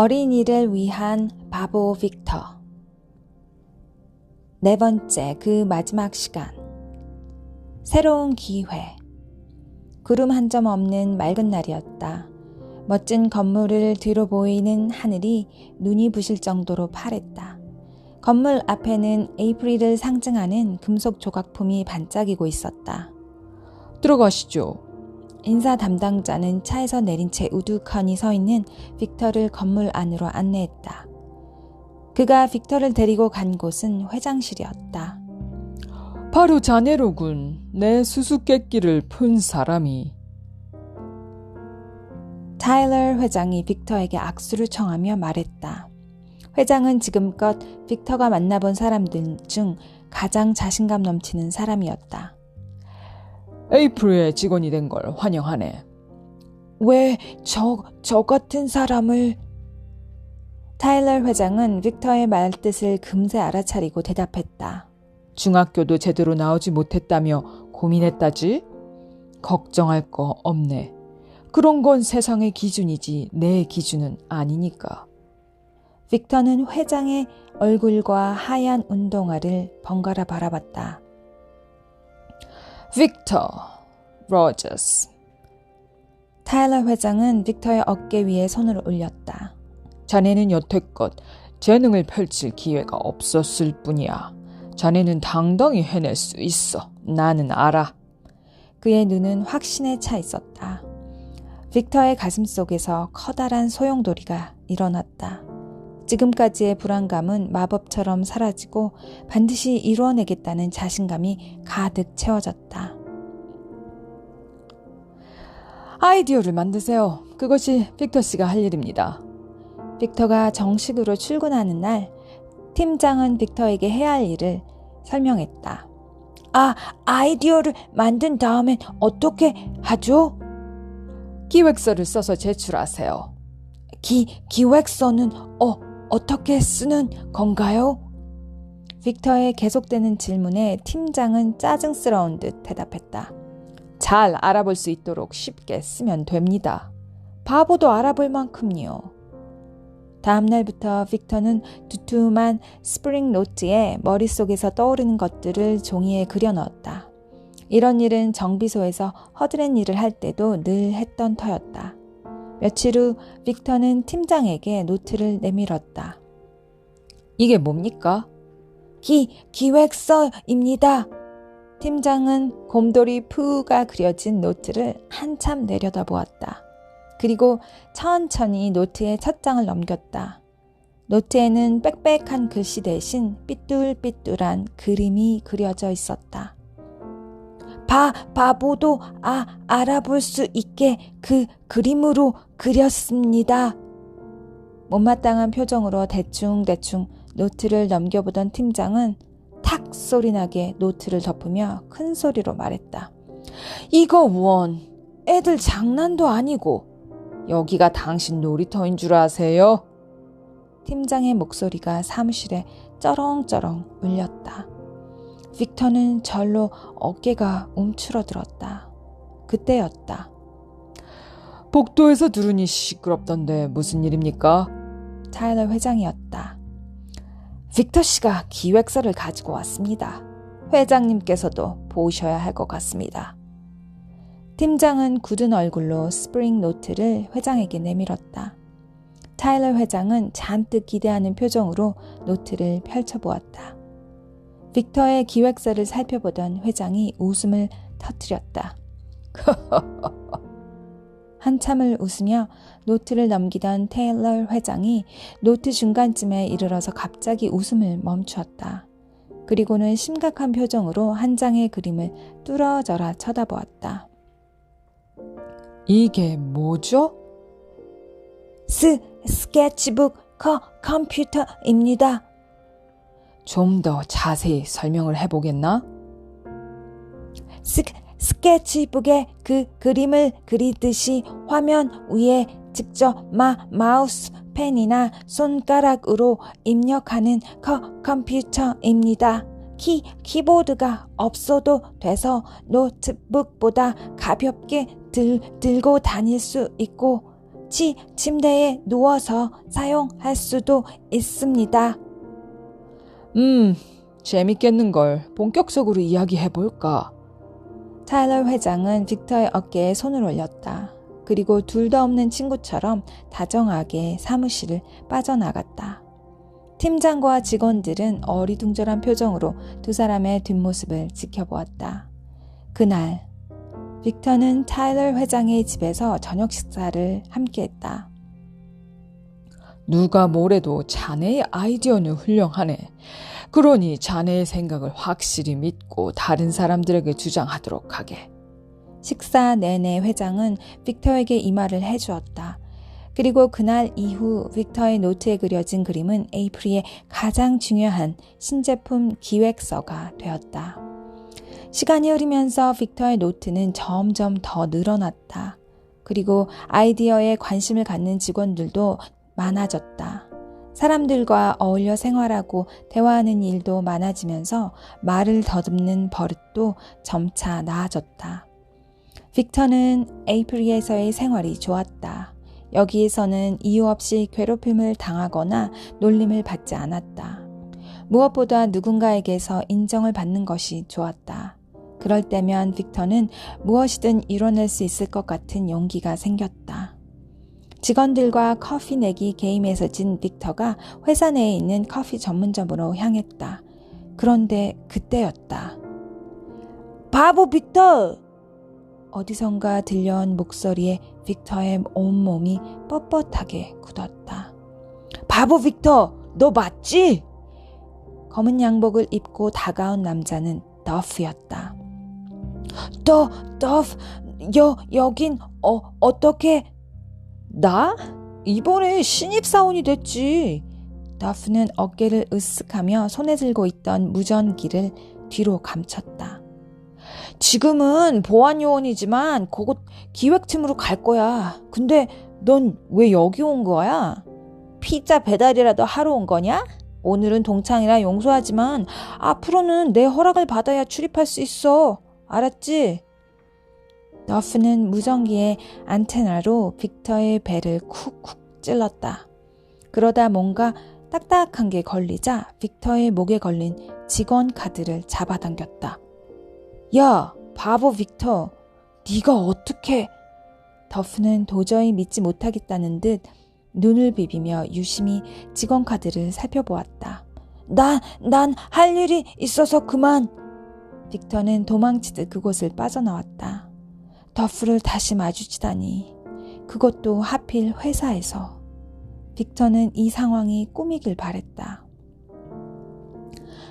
어린이를 위한 바보 빅터. 네 번째, 그 마지막 시간. 새로운 기회. 구름 한 점 없는 맑은 날이었다. 멋진 건물을 뒤로 보이는 하늘이 눈이 부실 정도로 파랬다. 건물 앞에는 에이프릴을 상징하는 금속 조각품이 반짝이고 있었다. 들어가시죠. 인사 담당자는 차에서 내린 채 우두커니 서 있는 빅터를 건물 안으로 안내했다. 그가 빅터를 데리고 간 곳은 회장실이었다. 바로 자네로군. 내 수수께끼를 푼 사람이. 타일러 회장이 빅터에게 악수를 청하며 말했다. 회장은 지금껏 빅터가 만나본 사람들 중 가장 자신감 넘치는 사람이었다. 에이프릴의 직원이 된 걸 환영하네. 왜 저 같은 사람을... 타일러 회장은 빅터의 말뜻을 금세 알아차리고 대답했다. 중학교도 제대로 나오지 못했다며 고민했다지? 걱정할 거 없네. 그런 건 세상의 기준이지 내 기준은 아니니까. 빅터는 회장의 얼굴과 하얀 운동화를 번갈아 바라봤다. 빅터 로저스. 타일러 회장은 빅터의 어깨 위에 손을 올렸다. 자네는 여태껏 재능을 펼칠 기회가 없었을 뿐이야. 자네는 당당히 해낼 수 있어. 나는 알아. 그의 눈은 확신에 차 있었다. 빅터의 가슴속에서 커다란 소용돌이가 일어났다. 지금까지의 불안감은 마법처럼 사라지고 반드시 이루어내겠다는 자신감이 가득 채워졌다. 아이디어를 만드세요. 그것이 빅터 씨가 할 일입니다. 빅터가 정식으로 출근하는 날, 팀장은 빅터에게 해야 할 일을 설명했다. 아이디어를 만든 다음엔 어떻게 하죠? 기획서를 써서 제출하세요. 기획서는 어떻게 쓰는 건가요? 빅터의 계속되는 질문에 팀장은 짜증스러운 듯 대답했다. 잘 알아볼 수 있도록 쉽게 쓰면 됩니다. 바보도 알아볼 만큼요. 다음 날부터 빅터는 두툼한 스프링 노트에 머릿속에서 떠오르는 것들을 종이에 그려 넣었다. 이런 일은 정비소에서 허드렛 일을 할 때도 늘 했던 터였다. 며칠 후 빅터는 팀장에게 노트를 내밀었다. 이게 뭡니까? 기획서입니다. 팀장은 곰돌이 푸가 그려진 노트를 한참 내려다보았다. 그리고 천천히 노트의 첫 장을 넘겼다. 노트에는 빽빽한 글씨 대신 삐뚤삐뚤한 그림이 그려져 있었다. 바보도 알아볼 수 있게 그 그림으로 그렸습니다. 못마땅한 표정으로 대충대충 노트를 넘겨보던 팀장은 탁 소리나게 노트를 덮으며 큰 소리로 말했다. 이거 애들 장난도 아니고 여기가 당신 놀이터인 줄 아세요? 팀장의 목소리가 사무실에 쩌렁쩌렁 울렸다. 빅터는 절로 어깨가 움츠러들었다. 그때였다. 복도에서 들으니 시끄럽던데 무슨 일입니까? 타일러 회장이었다. 빅터 씨가 기획서를 가지고 왔습니다. 회장님께서도 보셔야 할 것 같습니다. 팀장은 굳은 얼굴로 스프링 노트를 회장에게 내밀었다. 타일러 회장은 잔뜩 기대하는 표정으로 노트를 펼쳐보았다. 빅터의 기획서를 살펴보던 회장이 웃음을 터뜨렸다. 한참을 웃으며 노트를 넘기던 테일러 회장이 노트 중간쯤에 이르러서 갑자기 웃음을 멈추었다. 그리고는 심각한 표정으로 한 장의 그림을 뚫어져라 쳐다보았다. 이게 뭐죠? 스케치북 컴퓨터입니다. 좀 더 자세히 설명을 해보겠나? 스케치북에 그 그림을 그리듯이 화면 위에 직접 마우스 펜이나 손가락으로 입력하는 컴퓨터입니다. 키보드가 없어도 돼서 노트북보다 가볍게 들고 다닐 수 있고 침대에 누워서 사용할 수도 있습니다. 재밌겠는걸. 본격적으로 이야기해볼까? 타일러 회장은 빅터의 어깨에 손을 올렸다. 그리고 둘도 없는 친구처럼 다정하게 사무실을 빠져나갔다. 팀장과 직원들은 어리둥절한 표정으로 두 사람의 뒷모습을 지켜보았다. 그날 빅터는 타일러 회장의 집에서 저녁 식사를 함께했다. 누가 뭐래도 자네의 아이디어는 훌륭하네. 그러니 자네의 생각을 확실히 믿고 다른 사람들에게 주장하도록 하게. 식사 내내 회장은 빅터에게 이 말을 해주었다. 그리고 그날 이후 빅터의 노트에 그려진 그림은 에이프릴의 가장 중요한 신제품 기획서가 되었다. 시간이 흐르면서 빅터의 노트는 점점 더 늘어났다. 그리고 아이디어에 관심을 갖는 직원들도 많아졌다. 사람들과 어울려 생활하고 대화하는 일도 많아지면서 말을 더듬는 버릇도 점차 나아졌다. 빅터는 에이프릴에서의 생활이 좋았다. 여기에서는 이유 없이 괴롭힘을 당하거나 놀림을 받지 않았다. 무엇보다 누군가에게서 인정을 받는 것이 좋았다. 그럴 때면 빅터는 무엇이든 이뤄낼 수 있을 것 같은 용기가 생겼다. 직원들과 커피 내기 게임에서 진 빅터가 회사 내에 있는 커피 전문점으로 향했다. 그런데 그때였다. 바보 빅터! 어디선가 들려온 목소리에 빅터의 온몸이 뻣뻣하게 굳었다. 바보 빅터! 너 맞지? 검은 양복을 입고 다가온 남자는 더프였다. 더프, 여긴 어떻게... 나? 이번에 신입사원이 됐지. 더프는 어깨를 으쓱하며 손에 들고 있던 무전기를 뒤로 감췄다. 지금은 보안요원이지만 곧 기획팀으로 갈 거야. 근데 넌 왜 여기 온 거야? 피자 배달이라도 하러 온 거냐? 오늘은 동창이라 용서하지만 앞으로는 내 허락을 받아야 출입할 수 있어. 알았지? 더프는 무전기의 안테나로 빅터의 배를 쿡쿡 찔렀다. 그러다 뭔가 딱딱한 게 걸리자 빅터의 목에 걸린 직원 카드를 잡아당겼다. 야, 바보 빅터, 네가 어떻게... 더프는 도저히 믿지 못하겠다는 듯 눈을 비비며 유심히 직원 카드를 살펴보았다. 난 할 일이 있어서 그만. 빅터는 도망치듯 그곳을 빠져나왔다. 더프를 다시 마주치다니. 그것도 하필 회사에서. 빅터는 이 상황이 꿈이길 바랬다.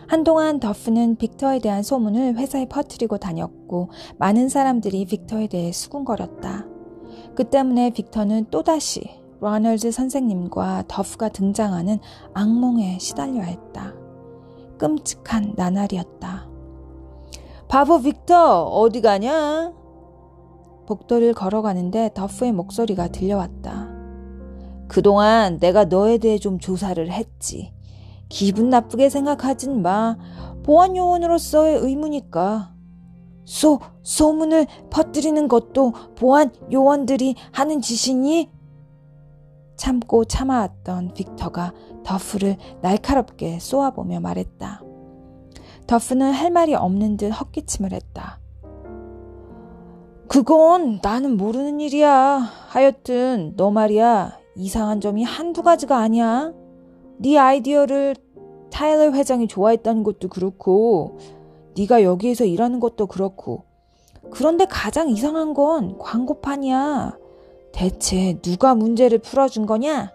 한동안 더프는 빅터에 대한 소문을 회사에 퍼뜨리고 다녔고 많은 사람들이 빅터에 대해 수군거렸다. 그 때문에 빅터는 또다시 로널즈 선생님과 더프가 등장하는 악몽에 시달려야 했다. 끔찍한 나날이었다. 바보 빅터, 어디 가냐? 복도를 걸어가는데 더프의 목소리가 들려왔다. 그동안 내가 너에 대해 좀 조사를 했지. 기분 나쁘게 생각하진 마. 보안요원으로서의 의무니까. 소문을 퍼뜨리는 것도 보안요원들이 하는 짓이니? 참고 참아왔던 빅터가 더프를 날카롭게 쏘아보며 말했다. 더프는 할 말이 없는 듯 헛기침을 했다. 그건 나는 모르는 일이야. 하여튼 너 말이야. 이상한 점이 한두 가지가 아니야. 네 아이디어를 타일러 회장이 좋아했다는 것도 그렇고 네가 여기에서 일하는 것도 그렇고 그런데 가장 이상한 건 광고판이야. 대체 누가 문제를 풀어준 거냐?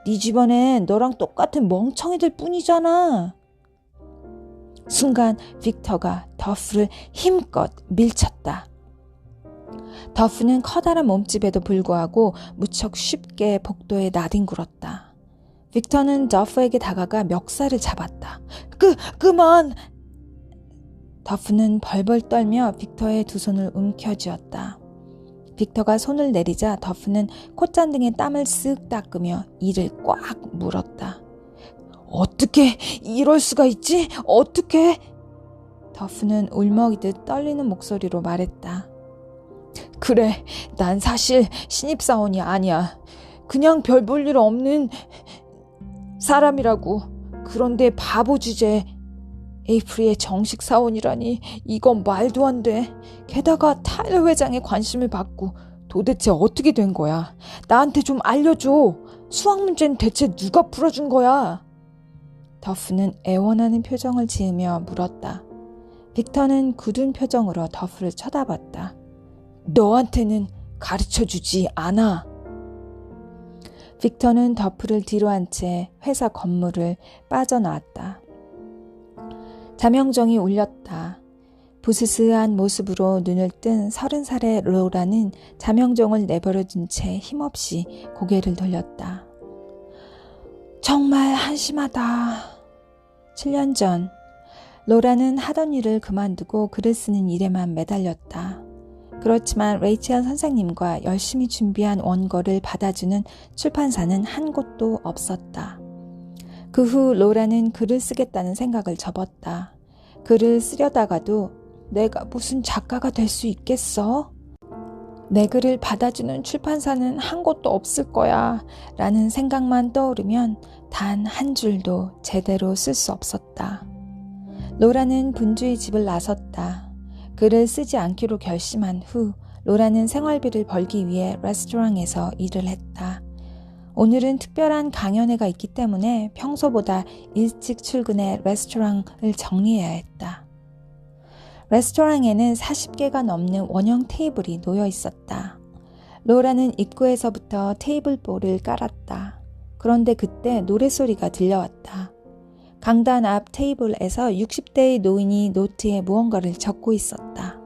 네 주변엔 너랑 똑같은 멍청이들 뿐이잖아. 순간 빅터가 더프를 힘껏 밀쳤다. 더프는 커다란 몸집에도 불구하고 무척 쉽게 복도에 나뒹굴었다. 빅터는 더프에게 다가가 멱살을 잡았다. 그만! 더프는 벌벌 떨며 빅터의 두 손을 움켜쥐었다. 빅터가 손을 내리자 더프는 콧잔등에 땀을 쓱 닦으며 이를 꽉 물었다. 어떻게 이럴 수가 있지? 어떻게? 더프는 울먹이듯 떨리는 목소리로 말했다. 그래, 난 사실 신입사원이 아니야. 그냥 별 볼 일 없는 사람이라고. 그런데 바보 주제. 에이프릴의 정식 사원이라니 이건 말도 안 돼. 게다가 타일러 회장의 관심을 받고 도대체 어떻게 된 거야? 나한테 좀 알려줘. 수학 문제는 대체 누가 풀어준 거야? 더프는 애원하는 표정을 지으며 물었다. 빅터는 굳은 표정으로 더프를 쳐다봤다. 너한테는 가르쳐주지 않아. 빅터는 더프를 뒤로 한 채 회사 건물을 빠져나왔다. 자명종이 울렸다. 부스스한 모습으로 눈을 뜬 30살의 로라는 자명종을 내버려둔 채 힘없이 고개를 돌렸다. 정말 한심하다. 7년 전 로라는 하던 일을 그만두고 글을 쓰는 일에만 매달렸다. 그렇지만 레이첼 선생님과 열심히 준비한 원고를 받아주는 출판사는 한 곳도 없었다. 그 후 로라는 글을 쓰겠다는 생각을 접었다. 글을 쓰려다가도 내가 무슨 작가가 될 수 있겠어? 내 글을 받아주는 출판사는 한 곳도 없을 거야 라는 생각만 떠오르면 단 한 줄도 제대로 쓸 수 없었다. 로라는 분주히 집을 나섰다. 글을 쓰지 않기로 결심한 후 로라는 생활비를 벌기 위해 레스토랑에서 일을 했다. 오늘은 특별한 강연회가 있기 때문에 평소보다 일찍 출근해 레스토랑을 정리해야 했다. 레스토랑에는 40개가 넘는 원형 테이블이 놓여 있었다. 로라는 입구에서부터 테이블볼을 깔았다. 그런데 그때 노랫소리가 들려왔다. 강단 앞 테이블에서 60대의 노인이 노트에 무언가를 적고 있었다.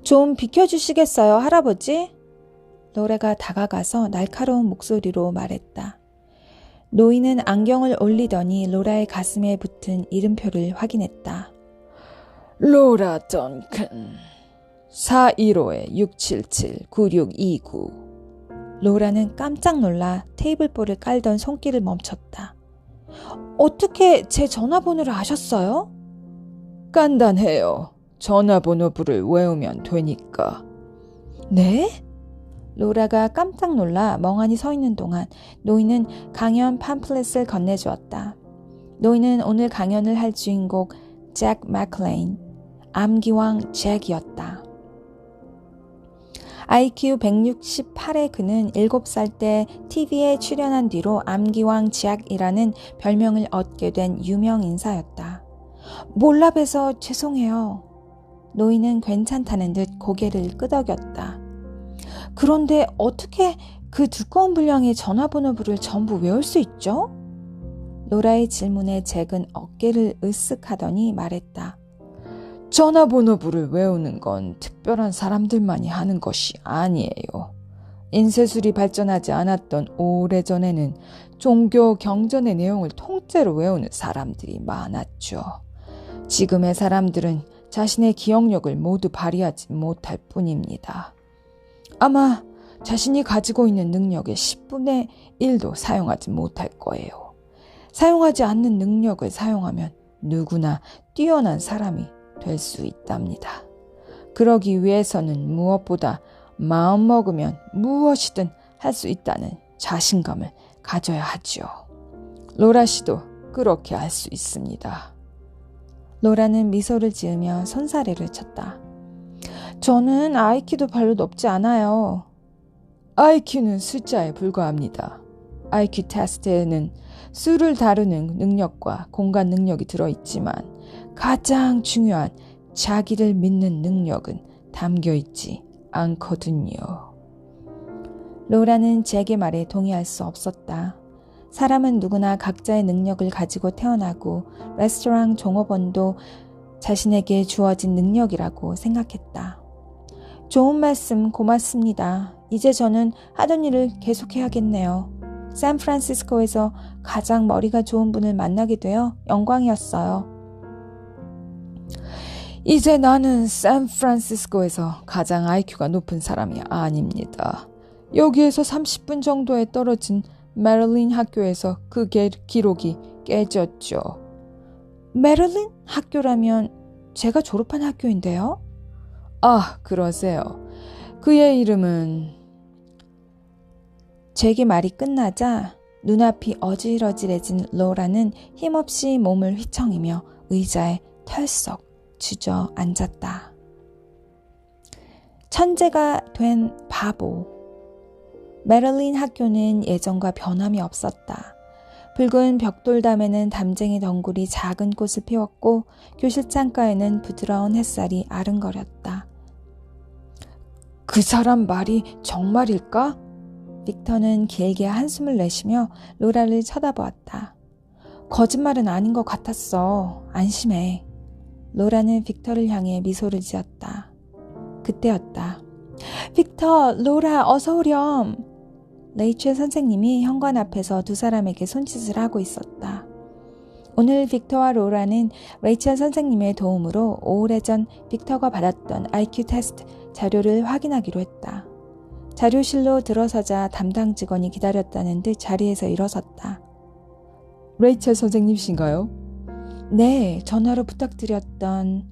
좀 비켜주시겠어요, 할아버지? 로라가 다가가서 날카로운 목소리로 말했다. 노인은 안경을 올리더니 로라의 가슴에 붙은 이름표를 확인했다. 로라 던큰 415-677-9629. 로라는 깜짝 놀라 테이블볼을 깔던 손길을 멈췄다. 어떻게 제 전화번호를 아셨어요? 간단해요. 전화번호부를 외우면 되니까. 네? 로라가 깜짝 놀라 멍하니 서 있는 동안 노인은 강연 팜플렛을 건네주었다. 노인은 오늘 강연을 할 주인공 잭 맥클레인, 암기왕 잭이었다. IQ 168의 그는 7살 때 TV에 출연한 뒤로 암기왕 잭이라는 별명을 얻게 된 유명 인사였다. 몰라 봬서 죄송해요. 노인은 괜찮다는 듯 고개를 끄덕였다. 그런데 어떻게 그 두꺼운 분량의 전화번호부를 전부 외울 수 있죠? 로라의 질문에 잭은 어깨를 으쓱하더니 말했다. 전화번호부를 외우는 건 특별한 사람들만이 하는 것이 아니에요. 인쇄술이 발전하지 않았던 오래전에는 종교 경전의 내용을 통째로 외우는 사람들이 많았죠. 지금의 사람들은 자신의 기억력을 모두 발휘하지 못할 뿐입니다. 아마 자신이 가지고 있는 능력의 10분의 1도 사용하지 못할 거예요. 사용하지 않는 능력을 사용하면 누구나 뛰어난 사람이 될 수 있답니다. 그러기 위해서는 무엇보다 마음먹으면 무엇이든 할 수 있다는 자신감을 가져야 하죠. 로라 씨도 그렇게 할 수 있습니다. 로라는 미소를 지으며 손사래를 쳤다. 저는 IQ도 별로 높지 않아요. IQ는 숫자에 불과합니다. IQ 테스트에는 수를 다루는 능력과 공간 능력이 들어있지만 가장 중요한 자기를 믿는 능력은 담겨있지 않거든요. 로라는 잭의 말에 동의할 수 없었다. 사람은 누구나 각자의 능력을 가지고 태어나고 레스토랑 종업원도 자신에게 주어진 능력이라고 생각했다. 좋은 말씀 고맙습니다. 이제 저는 하던 일을 계속해야겠네요. 샌프란시스코에서 가장 머리가 좋은 분을 만나게 되어 영광이었어요. 이제 나는 샌프란시스코에서 가장 IQ가 높은 사람이 아닙니다. 여기에서 30분 정도에 떨어진 메릴린 학교에서 그 기록이 깨졌죠. 메릴린 학교라면 제가 졸업한 학교인데요? 아, 그러세요. 그의 이름은 잭의 말이 끝나자 눈앞이 어질어질해진 로라는 힘없이 몸을 휘청이며 의자에 털썩 주저앉았다. 천재가 된 바보. 메릴린 학교는 예전과 변함이 없었다. 붉은 벽돌담에는 담쟁이 덩굴이 작은 꽃을 피웠고 교실 창가에는 부드러운 햇살이 아른거렸다. 그 사람 말이 정말일까? 빅터는 길게 한숨을 내쉬며 로라를 쳐다보았다. 거짓말은 아닌 것 같았어. 안심해. 로라는 빅터를 향해 미소를 지었다. 그때였다. 빅터, 로라, 어서 오렴. 레이첼 선생님이 현관 앞에서 두 사람에게 손짓을 하고 있었다. 오늘 빅터와 로라는 레이첼 선생님의 도움으로 오래전 빅터가 받았던 IQ 테스트 자료를 확인하기로 했다. 자료실로 들어서자 담당 직원이 기다렸다는 듯 자리에서 일어섰다. 레이첼 선생님이신가요? 네, 전화로 부탁드렸던...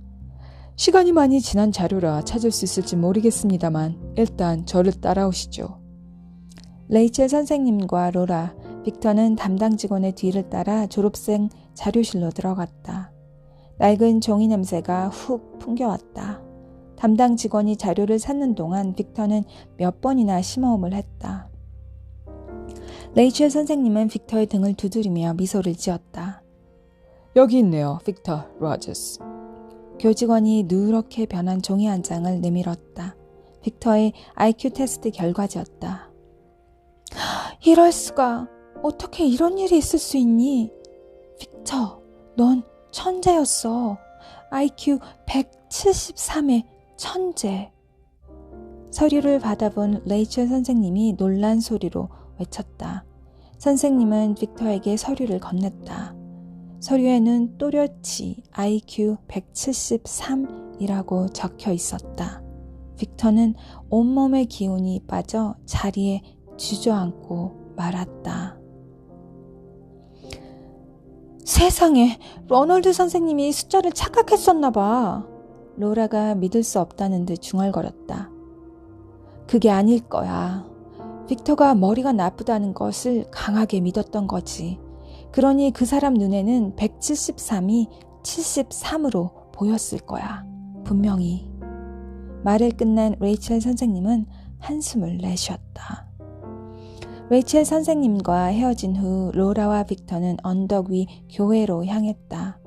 시간이 많이 지난 자료라 찾을 수 있을지 모르겠습니다만 일단 저를 따라오시죠. 레이첼 선생님과 로라, 빅터는 담당 직원의 뒤를 따라 졸업생 자료실로 들어갔다. 낡은 종이 냄새가 훅 풍겨왔다. 담당 직원이 자료를 찾는 동안 빅터는 몇 번이나 심호흡을 했다. 레이첼 선생님은 빅터의 등을 두드리며 미소를 지었다. 여기 있네요, 빅터 로저스. 교직원이 누렇게 변한 종이 한 장을 내밀었다. 빅터의 IQ 테스트 결과지였다. 이럴 수가. 어떻게 이런 일이 있을 수 있니? 빅터, 넌 천재였어. IQ 173의 천재. 서류를 받아본 레이첼 선생님이 놀란 소리로 외쳤다. 선생님은 빅터에게 서류를 건넸다. 서류에는 또렷이 IQ 173이라고 적혀 있었다. 빅터는 온몸의 기운이 빠져 자리에 주저앉고 말았다. 세상에, 러널드 선생님이 숫자를 착각했었나 봐. 로라가 믿을 수 없다는 듯 중얼거렸다. 그게 아닐 거야. 빅터가 머리가 나쁘다는 것을 강하게 믿었던 거지. 그러니 그 사람 눈에는 173이 73으로 보였을 거야. 분명히. 말을 끝낸 레이첼 선생님은 한숨을 내쉬었다. 레이첼 선생님과 헤어진 후 로라와 빅터는 언덕 위 교회로 향했다.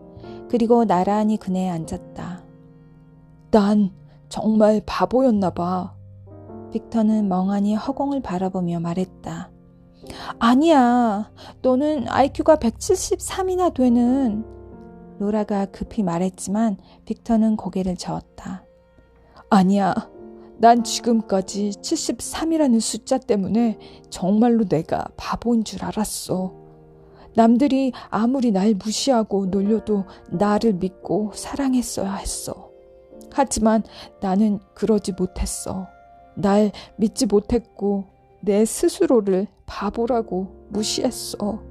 그리고 나란히 그네에 앉았다. 난 정말 바보였나 봐. 빅터는 멍하니 허공을 바라보며 말했다. 아니야. 너는 IQ가 173이나 되는... 로라가 급히 말했지만 빅터는 고개를 저었다. 아니야. 난 지금까지 73이라는 숫자 때문에 정말로 내가 바보인 줄 알았어. 남들이 아무리 날 무시하고 놀려도 나를 믿고 사랑했어야 했어. 하지만 나는 그러지 못했어. 날 믿지 못했고 내 스스로를 바보라고 무시했어.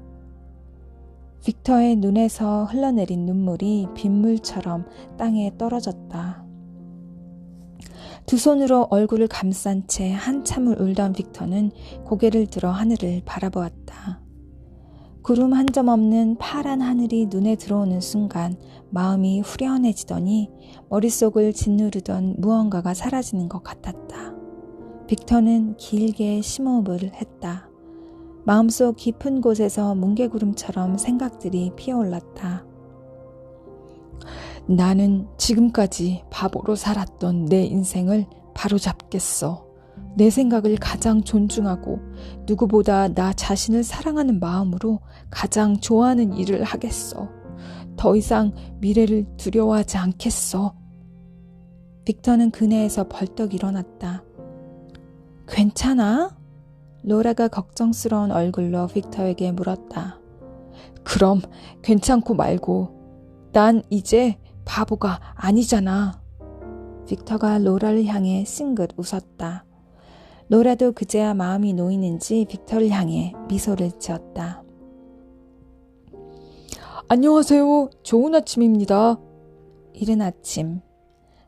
빅터의 눈에서 흘러내린 눈물이 빗물처럼 땅에 떨어졌다. 두 손으로 얼굴을 감싼 채 한참을 울던 빅터는 고개를 들어 하늘을 바라보았다. 구름 한 점 없는 파란 하늘이 눈에 들어오는 순간 마음이 후련해지더니 머릿속을 짓누르던 무언가가 사라지는 것 같았다. 빅터는 길게 심호흡을 했다. 마음속 깊은 곳에서 뭉게구름처럼 생각들이 피어올랐다. 나는 지금까지 바보로 살았던 내 인생을 바로잡겠어. 내 생각을 가장 존중하고 누구보다 나 자신을 사랑하는 마음으로 가장 좋아하는 일을 하겠어. 더 이상 미래를 두려워하지 않겠어. 빅터는 그네에서 벌떡 일어났다. 괜찮아? 로라가 걱정스러운 얼굴로 빅터에게 물었다. 그럼 괜찮고 말고 난 이제 바보가 아니잖아. 빅터가 로라를 향해 싱긋 웃었다. 로라도 그제야 마음이 놓이는지 빅터를 향해 미소를 지었다. 안녕하세요. 좋은 아침입니다. 이른 아침.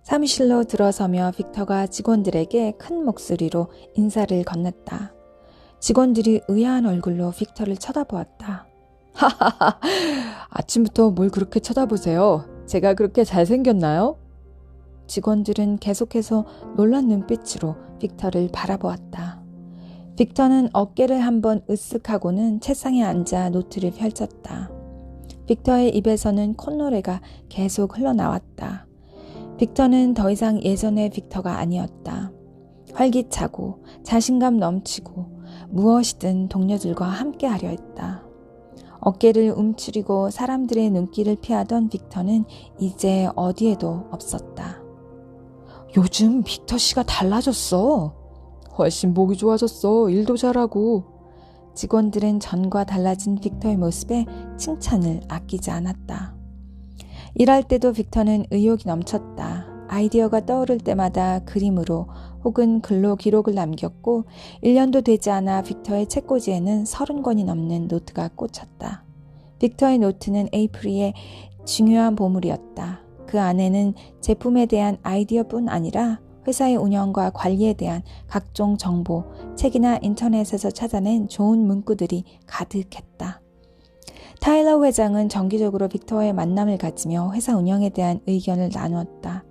사무실로 들어서며 빅터가 직원들에게 큰 목소리로 인사를 건넸다. 직원들이 의아한 얼굴로 빅터를 쳐다보았다. 하하하, 아침부터 뭘 그렇게 쳐다보세요? 제가 그렇게 잘생겼나요? 직원들은 계속해서 놀란 눈빛으로 빅터를 바라보았다. 빅터는 어깨를 한번 으쓱하고는 책상에 앉아 노트를 펼쳤다. 빅터의 입에서는 콧노래가 계속 흘러나왔다. 빅터는 더 이상 예전의 빅터가 아니었다. 활기차고 자신감 넘치고 무엇이든 동료들과 함께 하려 했다. 어깨를 움츠리고 사람들의 눈길을 피하던 빅터는 이제 어디에도 없었다. 요즘 빅터 씨가 달라졌어. 훨씬 보기 좋아졌어. 일도 잘하고. 직원들은 전과 달라진 빅터의 모습에 칭찬을 아끼지 않았다. 일할 때도 빅터는 의욕이 넘쳤다. 아이디어가 떠오를 때마다 그림으로 혹은 글로 기록을 남겼고 1년도 되지 않아 빅터의 책꽂이에는 30권이 넘는 노트가 꽂혔다. 빅터의 노트는 에이프릴의 중요한 보물이었다. 그 안에는 제품에 대한 아이디어뿐 아니라 회사의 운영과 관리에 대한 각종 정보, 책이나 인터넷에서 찾아낸 좋은 문구들이 가득했다. 타일러 회장은 정기적으로 빅터와의 만남을 가지며 회사 운영에 대한 의견을 나누었다.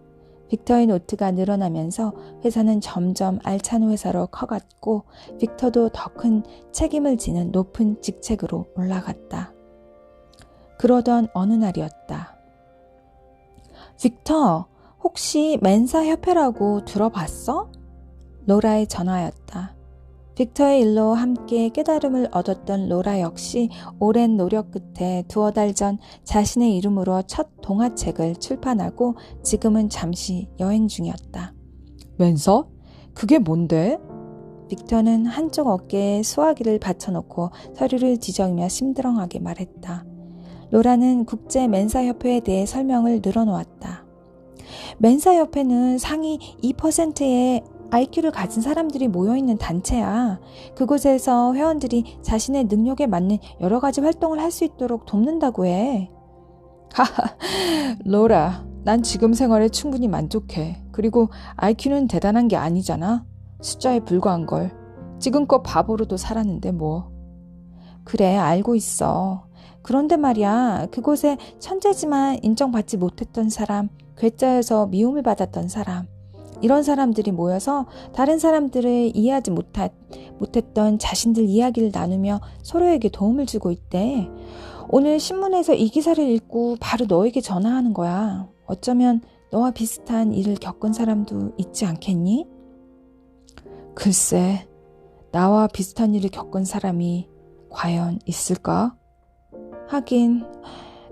빅터의 노트가 늘어나면서 회사는 점점 알찬 회사로 커갔고 빅터도 더 큰 책임을 지는 높은 직책으로 올라갔다. 그러던 어느 날이었다. 빅터, 혹시 멘사협회라고 들어봤어? 로라의 전화였다. 빅터의 일로 함께 깨달음을 얻었던 로라 역시 오랜 노력 끝에 두어 달 전 자신의 이름으로 첫 동화책을 출판하고 지금은 잠시 여행 중이었다. 멘사? 그게 뭔데? 빅터는 한쪽 어깨에 수화기를 받쳐놓고 서류를 뒤적이며 심드렁하게 말했다. 로라는 국제 멘사협회에 대해 설명을 늘어놓았다. 멘사협회는 상위 2%의 IQ를 가진 사람들이 모여있는 단체야. 그곳에서 회원들이 자신의 능력에 맞는 여러 가지 활동을 할 수 있도록 돕는다고 해. 하하, 로라, 난 지금 생활에 충분히 만족해. 그리고 IQ는 대단한 게 아니잖아. 숫자에 불과한 걸. 지금껏 바보로도 살았는데 뭐. 그래, 알고 있어. 그런데 말이야, 그곳에 천재지만 인정받지 못했던 사람, 괴짜여서 미움을 받았던 사람, 이런 사람들이 모여서 다른 사람들을 이해하지 못했던 자신들 이야기를 나누며 서로에게 도움을 주고 있대. 오늘 신문에서 이 기사를 읽고 바로 너에게 전화하는 거야. 어쩌면 너와 비슷한 일을 겪은 사람도 있지 않겠니? 글쎄, 나와 비슷한 일을 겪은 사람이 과연 있을까? 하긴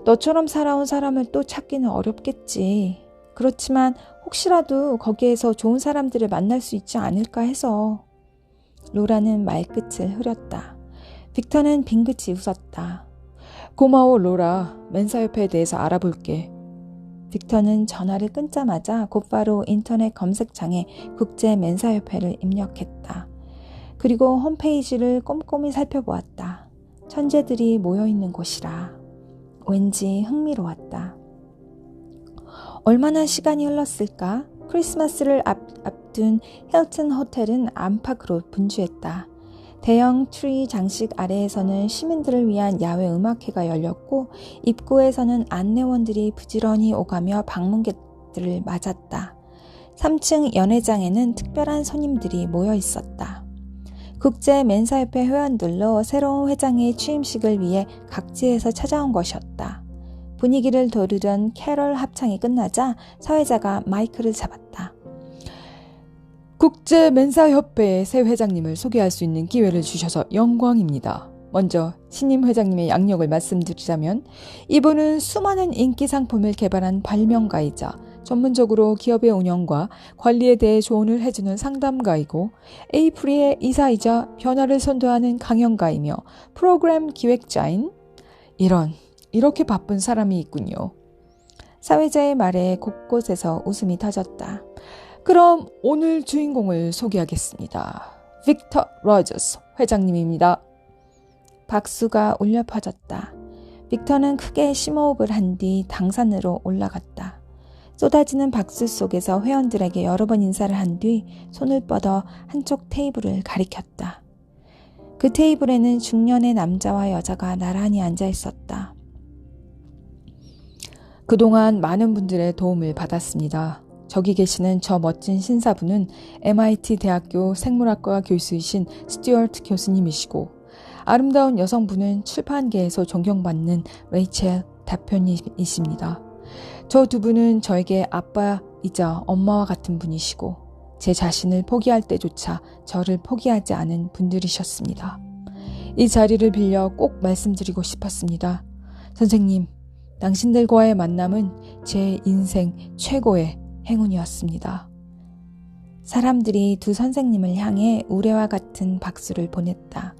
너처럼 살아온 사람을 또 찾기는 어렵겠지. 그렇지만 혹시라도 거기에서 좋은 사람들을 만날 수 있지 않을까 해서. 로라는 말끝을 흐렸다. 빅터는 빙긋이 웃었다. 고마워, 로라. 멘사협회에 대해서 알아볼게. 빅터는 전화를 끊자마자 곧바로 인터넷 검색창에 국제 멘사협회를 입력했다. 그리고 홈페이지를 꼼꼼히 살펴보았다. 천재들이 모여있는 곳이라 왠지 흥미로웠다. 얼마나 시간이 흘렀을까? 크리스마스를 앞둔 힐튼 호텔은 안팎으로 분주했다. 대형 트리 장식 아래에서는 시민들을 위한 야외 음악회가 열렸고 입구에서는 안내원들이 부지런히 오가며 방문객들을 맞았다. 3층 연회장에는 특별한 손님들이 모여 있었다. 국제 멘사협회 회원들로 새로운 회장의 취임식을 위해 각지에서 찾아온 것이었다. 분위기를 도르던 캐럴 합창이 끝나자 사회자가 마이크를 잡았다. 국제 멘사협회의 새 회장님을 소개할 수 있는 기회를 주셔서 영광입니다. 먼저 신임 회장님의 양력을 말씀드리자면 이분은 수많은 인기 상품을 개발한 발명가이자 전문적으로 기업의 운영과 관리에 대해 조언을 해주는 상담가이고 에이프릴의 이사이자 변화를 선도하는 강연가이며 프로그램 기획자인 이렇게 바쁜 사람이 있군요. 사회자의 말에 곳곳에서 웃음이 터졌다. 그럼 오늘 주인공을 소개하겠습니다. 빅터 로저스 회장님입니다. 박수가 울려 퍼졌다. 빅터는 크게 심호흡을 한 뒤 당산으로 올라갔다. 쏟아지는 박수 속에서 회원들에게 여러 번 인사를 한 뒤 손을 뻗어 한쪽 테이블을 가리켰다. 그 테이블에는 중년의 남자와 여자가 나란히 앉아 있었다. 그동안 많은 분들의 도움을 받았습니다. 저기 계시는 저 멋진 신사분은 MIT 대학교 생물학과 교수이신 스튜어트 교수님이시고, 아름다운 여성분은 출판계에서 존경받는 레이첼 대표님이십니다. 저 두 분은 저에게 아빠이자 엄마와 같은 분이시고, 제 자신을 포기할 때조차 저를 포기하지 않은 분들이셨습니다. 이 자리를 빌려 꼭 말씀드리고 싶었습니다. 선생님, 당신들과의 만남은 제 인생 최고의 행운이었습니다. 사람들이 두 선생님을 향해 우레와 같은 박수를 보냈다.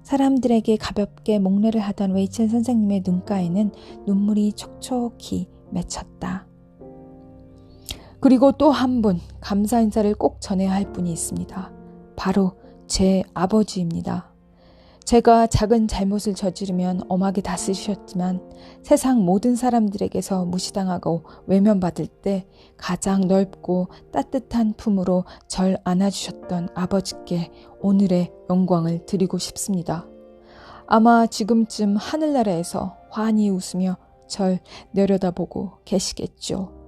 사람들에게 가볍게 목례를 하던 레이첼 선생님의 눈가에는 눈물이 촉촉히 맺혔다. 그리고 또 한 분 감사 인사를 꼭 전해야 할 분이 있습니다. 바로 제 아버지입니다. 제가 작은 잘못을 저지르면 엄하게 다스리셨지만 세상 모든 사람들에게서 무시당하고 외면받을 때 가장 넓고 따뜻한 품으로 절 안아주셨던 아버지께 오늘의 영광을 드리고 싶습니다. 아마 지금쯤 하늘나라에서 환히 웃으며 절 내려다보고 계시겠죠.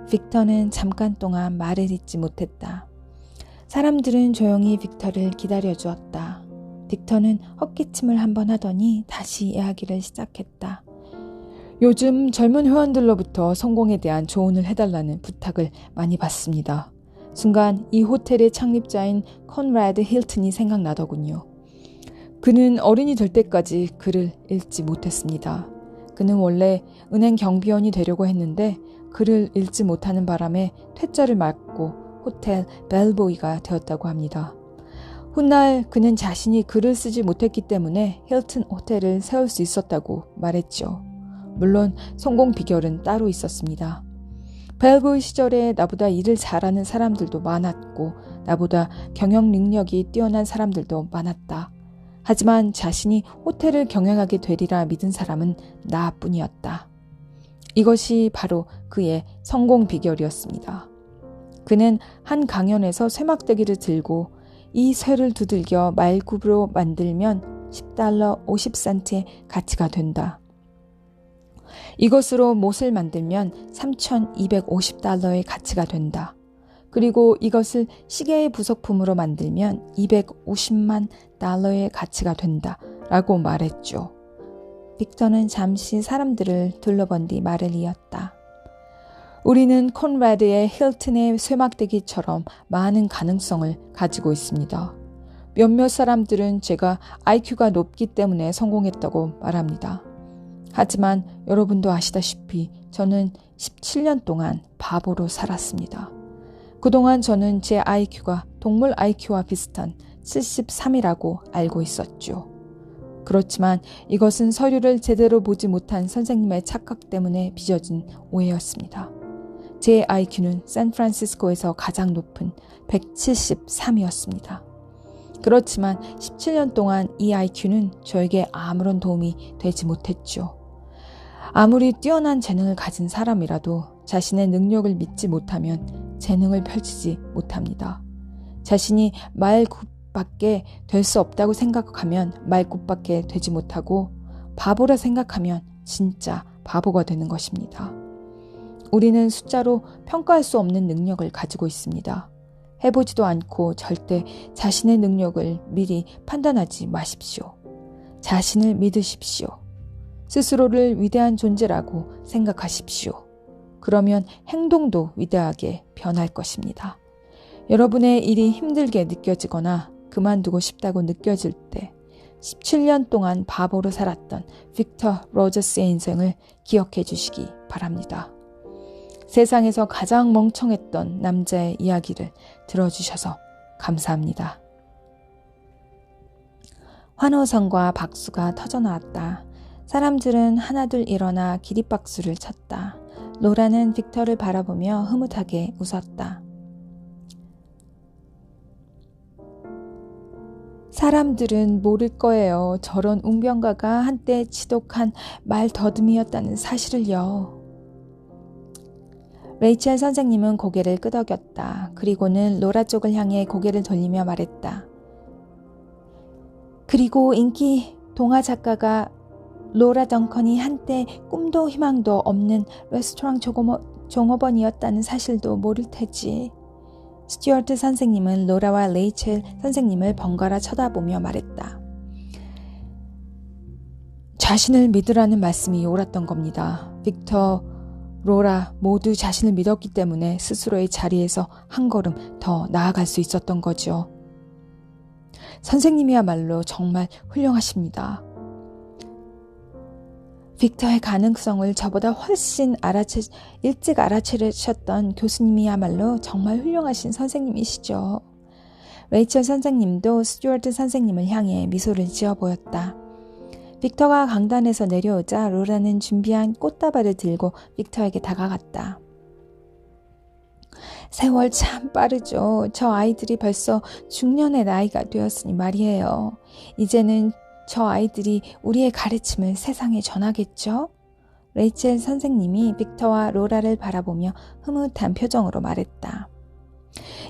빅터는 잠깐 동안 말을 잇지 못했다. 사람들은 조용히 빅터를 기다려주었다. 빅터는 헛기침을 한번 하더니 다시 이야기를 시작했다. 요즘 젊은 회원들로부터 성공에 대한 조언을 해달라는 부탁을 많이 받습니다. 순간 이 호텔의 창립자인 컨라드 힐튼이 생각나더군요. 그는 어른이 될 때까지 글을 읽지 못했습니다. 그는 원래 은행 경비원이 되려고 했는데 글을 읽지 못하는 바람에 퇴짜를 맞고 호텔 벨보이가 되었다고 합니다. 훗날 그는 자신이 글을 쓰지 못했기 때문에 힐튼 호텔을 세울 수 있었다고 말했죠. 물론 성공 비결은 따로 있었습니다. 벨보이 시절에 나보다 일을 잘하는 사람들도 많았고 나보다 경영 능력이 뛰어난 사람들도 많았다. 하지만 자신이 호텔을 경영하게 되리라 믿은 사람은 나뿐이었다. 이것이 바로 그의 성공 비결이었습니다. 그는 한 강연에서 쇠막대기를 들고 이 쇠를 두들겨 말굽으로 만들면 $10 50센트의 가치가 된다. 이것으로 못을 만들면 $3,250의 가치가 된다. 그리고 이것을 시계의 부속품으로 만들면 $250만 의 가치가 된다. 라고 말했죠. 빅터는 잠시 사람들을 둘러본 뒤 말을 이었다. 우리는 콘라드의 힐튼의 쇠막대기처럼 많은 가능성을 가지고 있습니다. 몇몇 사람들은 제가 IQ가 높기 때문에 성공했다고 말합니다. 하지만 여러분도 아시다시피 저는 17년 동안 바보로 살았습니다. 그동안 저는 제 IQ가 동물 IQ와 비슷한 73이라고 알고 있었죠. 그렇지만 이것은 서류를 제대로 보지 못한 선생님의 착각 때문에 빚어진 오해였습니다. 제 IQ는 샌프란시스코에서 가장 높은 173이었습니다. 그렇지만 17년 동안 이 IQ는 저에게 아무런 도움이 되지 못했죠. 아무리 뛰어난 재능을 가진 사람이라도 자신의 능력을 믿지 못하면 재능을 펼치지 못합니다. 자신이 말굽밖에 될 수 없다고 생각하면 말굽밖에 되지 못하고 바보라 생각하면 진짜 바보가 되는 것입니다. 우리는 숫자로 평가할 수 없는 능력을 가지고 있습니다. 해보지도 않고 절대 자신의 능력을 미리 판단하지 마십시오. 자신을 믿으십시오. 스스로를 위대한 존재라고 생각하십시오. 그러면 행동도 위대하게 변할 것입니다. 여러분의 일이 힘들게 느껴지거나 그만두고 싶다고 느껴질 때 17년 동안 바보로 살았던 빅터 로저스의 인생을 기억해 주시기 바랍니다. 세상에서 가장 멍청했던 남자의 이야기를 들어주셔서 감사합니다. 환호성과 박수가 터져나왔다. 사람들은 하나둘 일어나 기립박수를 쳤다. 로라는 빅터를 바라보며 흐뭇하게 웃었다. 사람들은 모를 거예요. 저런 웅변가가 한때 지독한 말더듬이었다는 사실을요. 레이첼 선생님은 고개를 끄덕였다. 그리고는 로라 쪽을 향해 고개를 돌리며 말했다. 그리고 인기 동화 작가가 로라 덩컨이 한때 꿈도 희망도 없는 레스토랑 종업원이었다는 사실도 모를 테지. 스튜어트 선생님은 로라와 레이첼 선생님을 번갈아 쳐다보며 말했다. 자신을 믿으라는 말씀이 옳았던 겁니다. 빅터, 로라 모두 자신을 믿었기 때문에 스스로의 자리에서 한 걸음 더 나아갈 수 있었던 거죠. 선생님이야말로 정말 훌륭하십니다. 빅터의 가능성을 저보다 훨씬 일찍 알아채셨던 교수님이야말로 정말 훌륭하신 선생님이시죠. 레이첼 선생님도 스튜어트 선생님을 향해 미소를 지어 보였다. 빅터가 강단에서 내려오자 로라는 준비한 꽃다발을 들고 빅터에게 다가갔다. 세월 참 빠르죠. 저 아이들이 벌써 중년의 나이가 되었으니 말이에요. 이제는 저 아이들이 우리의 가르침을 세상에 전하겠죠? 레이첼 선생님이 빅터와 로라를 바라보며 흐뭇한 표정으로 말했다.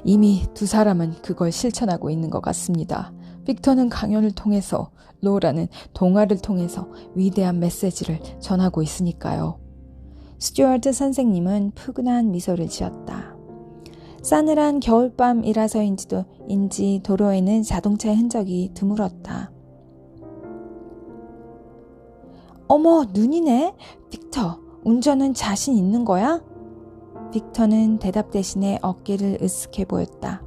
이미 두 사람은 그걸 실천하고 있는 것 같습니다. 빅터는 강연을 통해서, 로라는 동화를 통해서 위대한 메시지를 전하고 있으니까요. 스튜어트 선생님은 푸근한 미소를 지었다. 싸늘한 겨울밤이라서인지 도로에는 자동차의 흔적이 드물었다. 어머, 눈이네. 빅터, 운전은 자신 있는 거야? 빅터는 대답 대신에 어깨를 으쓱해 보였다.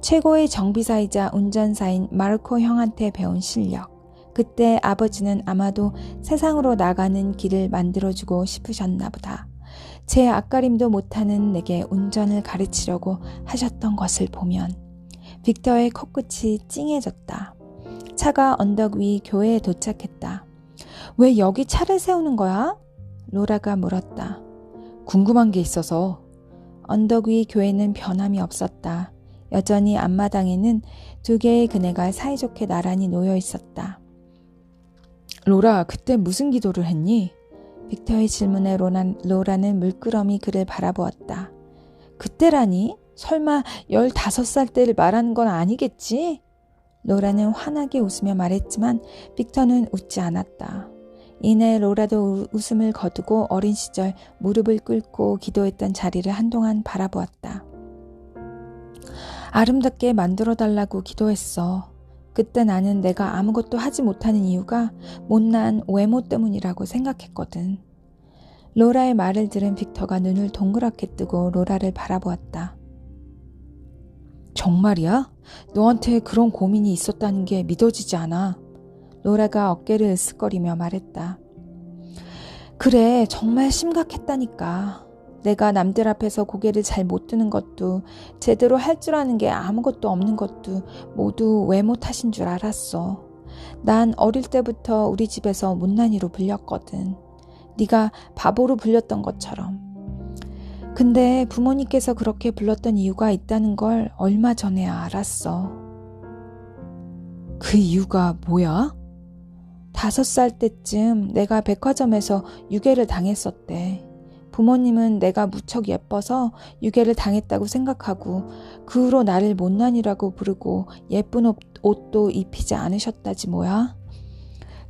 최고의 정비사이자 운전사인 마르코 형한테 배운 실력. 그때 아버지는 아마도 세상으로 나가는 길을 만들어주고 싶으셨나 보다. 제 앞가림도 못하는 내게 운전을 가르치려고 하셨던 것을 보면 빅터의 코끝이 찡해졌다. 차가 언덕 위 교회에 도착했다. 왜 여기 차를 세우는 거야? 로라가 물었다. 궁금한 게 있어서. 언덕 위 교회는 변함이 없었다. 여전히 앞마당에는 두 개의 그네가 사이좋게 나란히 놓여 있었다. 로라, 그때 무슨 기도를 했니? 빅터의 질문에 로라는 물끄러미 그를 바라보았다. 그때라니? 설마 15살 때를 말하는 건 아니겠지? 로라는 환하게 웃으며 말했지만 빅터는 웃지 않았다. 이내 로라도 웃음을 거두고 어린 시절 무릎을 꿇고 기도했던 자리를 한동안 바라보았다. 아름답게 만들어달라고 기도했어. 그때 나는 내가 아무것도 하지 못하는 이유가 못난 외모 때문이라고 생각했거든. 로라의 말을 들은 빅터가 눈을 동그랗게 뜨고 로라를 바라보았다. 정말이야? 너한테 그런 고민이 있었다는 게 믿어지지 않아. 로라가 어깨를 으쓱거리며 말했다. 그래, 정말 심각했다니까. 내가 남들 앞에서 고개를 잘 못 드는 것도, 제대로 할 줄 아는 게 아무것도 없는 것도 모두 외모 탓인 줄 알았어. 난 어릴 때부터 우리 집에서 못난이로 불렸거든. 네가 바보로 불렸던 것처럼. 근데 부모님께서 그렇게 불렀던 이유가 있다는 걸 얼마 전에야 알았어. 그 이유가 뭐야? 5살 때쯤 내가 백화점에서 유괴를 당했었대. 부모님은 내가 무척 예뻐서 유괴를 당했다고 생각하고 그 후로 나를 못난이라고 부르고 예쁜 옷도 입히지 않으셨다지 뭐야.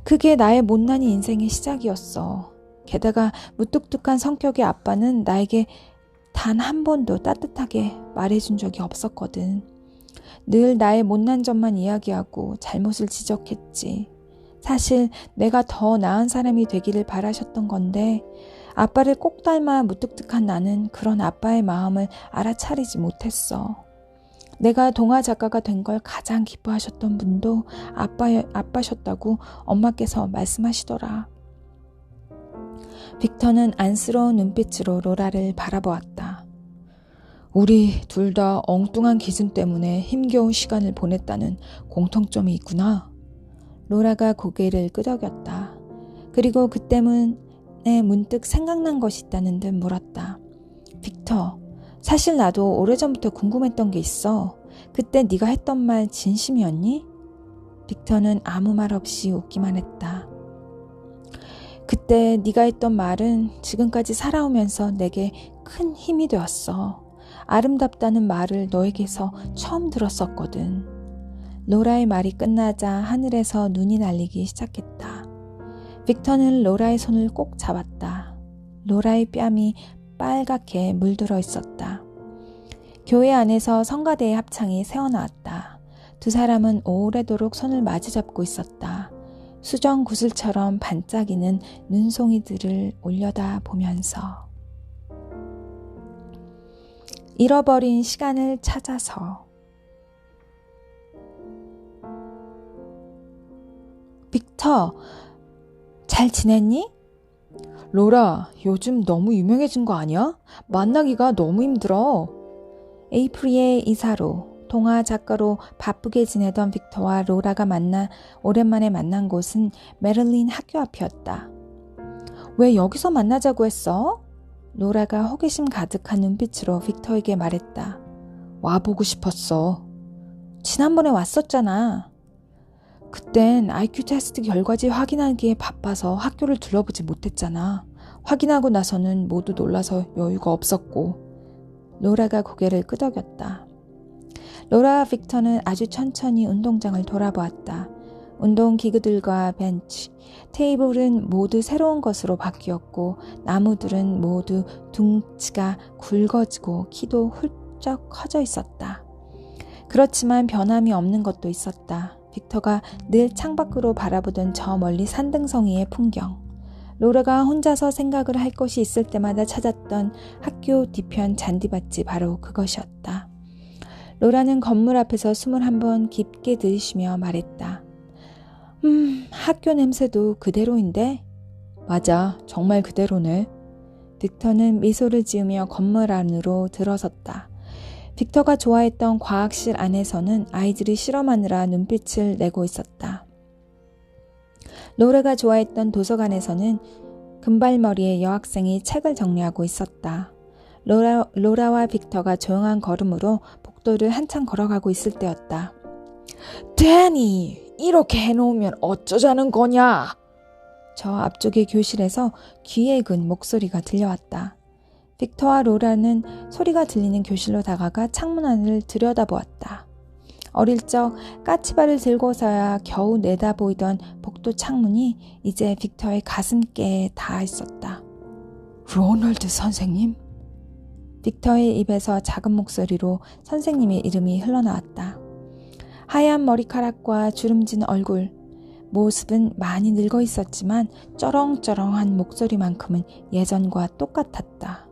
그게 나의 못난이 인생의 시작이었어. 게다가 무뚝뚝한 성격의 아빠는 나에게 단 한 번도 따뜻하게 말해준 적이 없었거든. 늘 나의 못난 점만 이야기하고 잘못을 지적했지. 사실 내가 더 나은 사람이 되기를 바라셨던 건데 아빠를 꼭 닮아 무뚝뚝한 나는 그런 아빠의 마음을 알아차리지 못했어. 내가 동화 작가가 된 걸 가장 기뻐하셨던 분도 아빠셨다고 엄마께서 말씀하시더라. 빅터는 안쓰러운 눈빛으로 로라를 바라보았다. 우리 둘 다 엉뚱한 기준 때문에 힘겨운 시간을 보냈다는 공통점이 있구나. 로라가 고개를 끄덕였다. 그리고 그 때문에 문득 생각난 것이 있다는 듯 물었다. 빅터, 사실 나도 오래전부터 궁금했던 게 있어. 그때 네가 했던 말 진심이었니? 빅터는 아무 말 없이 웃기만 했다. 그때 네가 했던 말은 지금까지 살아오면서 내게 큰 힘이 되었어. 아름답다는 말을 너에게서 처음 들었었거든. 로라의 말이 끝나자 하늘에서 눈이 날리기 시작했다. 빅터는 로라의 손을 꼭 잡았다. 로라의 뺨이 빨갛게 물들어 있었다. 교회 안에서 성가대의 합창이 새어나왔다. 두 사람은 오래도록 손을 마주잡고 있었다. 수정 구슬처럼 반짝이는 눈송이들을 올려다 보면서 잃어버린 시간을 찾아서 빅터, 잘 지냈니? 로라, 요즘 너무 유명해진 거 아니야? 만나기가 너무 힘들어. 에이프릴의 이사로 동화 작가로 바쁘게 지내던 빅터와 로라가 오랜만에 만난 곳은 메릴린 학교 앞이었다. 왜 여기서 만나자고 했어? 로라가 호기심 가득한 눈빛으로 빅터에게 말했다. 와보고 싶었어. 지난번에 왔었잖아. 그땐 IQ 테스트 결과지 확인하기에 바빠서 학교를 둘러보지 못했잖아. 확인하고 나서는 모두 놀라서 여유가 없었고. 로라가 고개를 끄덕였다. 로라와 빅터는 아주 천천히 운동장을 돌아보았다. 운동기구들과 벤치, 테이블은 모두 새로운 것으로 바뀌었고 나무들은 모두 둥치가 굵어지고 키도 훌쩍 커져 있었다. 그렇지만 변함이 없는 것도 있었다. 빅터가 늘 창밖으로 바라보던 저 멀리 산등성이의 풍경. 로라가 혼자서 생각을 할 것이 있을 때마다 찾았던 학교 뒤편 잔디밭이 바로 그것이었다. 로라는 건물 앞에서 숨을 한번 깊게 들이쉬며 말했다. 학교 냄새도 그대로인데? 맞아, 정말 그대로네. 빅터는 미소를 지으며 건물 안으로 들어섰다. 빅터가 좋아했던 과학실 안에서는 아이들이 실험하느라 눈빛을 내고 있었다. 로라가 좋아했던 도서관에서는 금발머리의 여학생이 책을 정리하고 있었다. 로라와 빅터가 조용한 걸음으로 복도를 한참 걸어가고 있을 때였다. 데니, 이렇게 해놓으면 어쩌자는 거냐? 저 앞쪽의 교실에서 귀에 근 목소리가 들려왔다. 빅터와 로라는 소리가 들리는 교실로 다가가 창문 안을 들여다보았다. 어릴 적 까치발을 들고서야 겨우 내다보이던 복도 창문이 이제 빅터의 가슴께에 닿아 있었다. 로널드 선생님? 빅터의 입에서 작은 목소리로 선생님의 이름이 흘러나왔다. 하얀 머리카락과 주름진 얼굴, 모습은 많이 늙어 있었지만 쩌렁쩌렁한 목소리만큼은 예전과 똑같았다.